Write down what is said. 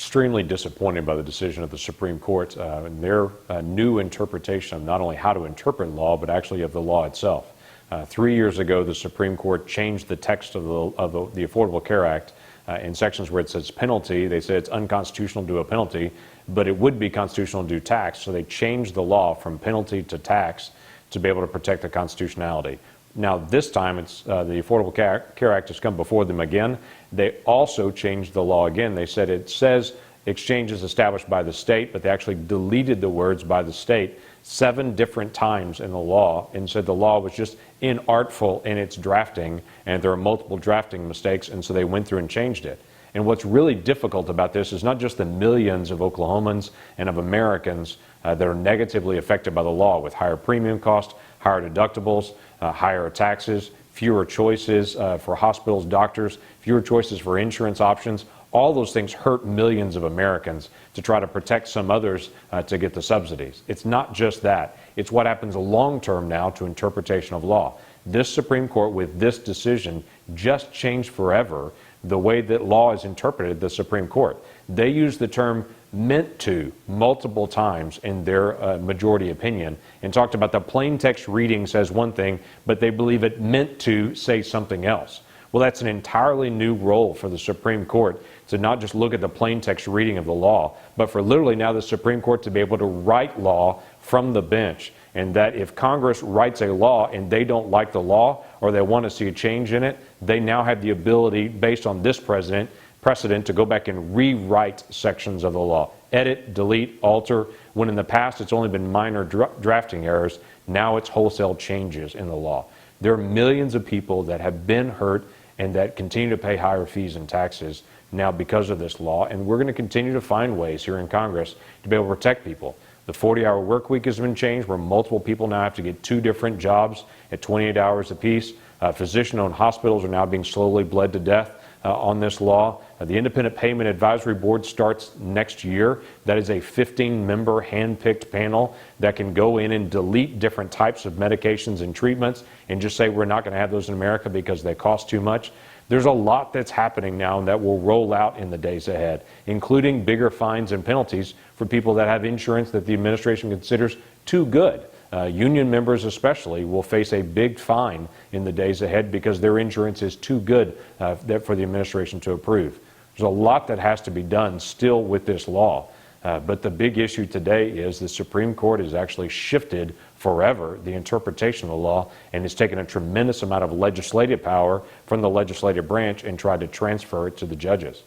extremely disappointed by the decision of the Supreme Court and their new interpretation of not only how to interpret law, but actually of the law itself. 3 years ago, the Supreme Court changed the text of the Affordable Care Act in sections where it says penalty. They said it's unconstitutional to do a penalty, but it would be constitutional to do tax. So they changed the law from penalty to tax to be able to protect the constitutionality. Now, this time, it's the Affordable Care Act has come before them again. They also changed the law again. They said it says exchanges established by the state, but they actually deleted the words by the state 7 different times in the law and said the law was just inartful in its drafting and there are multiple drafting mistakes, and so they went through and changed it. And what's really difficult about this is not just the millions of Oklahomans and of Americans that are negatively affected by the law with higher premium costs, higher deductibles, higher taxes, fewer choices for hospitals, doctors, fewer choices for insurance options. All those things hurt millions of Americans to try to protect some others to get the subsidies. It's not just that. It's what happens long term now to interpretation of law. This Supreme Court, with this decision, just changed forever the way that law is interpreted at the Supreme Court. They use the term meant to multiple times in their majority opinion and talked about the plain text reading says one thing, but they believe it meant to say something else. Well, that's an entirely new role for the Supreme Court to not just look at the plain text reading of the law, but for literally now the Supreme Court to be able to write law from the bench. And that if Congress writes a law and they don't like the law or they want to see a change in it, they now have the ability, based on this precedent, to go back and rewrite sections of the law. Edit, delete, alter. When in the past it's only been minor drafting errors, now it's wholesale changes in the law. There are millions of people that have been hurt and that continue to pay higher fees and taxes now because of this law, and we're going to continue to find ways here in Congress to be able to protect people. The 40-hour work week has been changed, where multiple people now have to get 2 different jobs at 28 hours apiece. Physician-owned hospitals are now being slowly bled to death on this law. The Independent Payment Advisory Board starts next year. That is a 15-member hand-picked panel that can go in and delete different types of medications and treatments and just say we're not going to have those in America because they cost too much. There's a lot that's happening now that will roll out in the days ahead, including bigger fines and penalties for people that have insurance that the administration considers too good. Union members especially will face a big fine in the days ahead because their insurance is too good for the administration to approve. There's a lot that has to be done still with this law. But the big issue today is the Supreme Court has actually shifted forever the interpretation of the law and has taken a tremendous amount of legislative power from the legislative branch and tried to transfer it to the judges.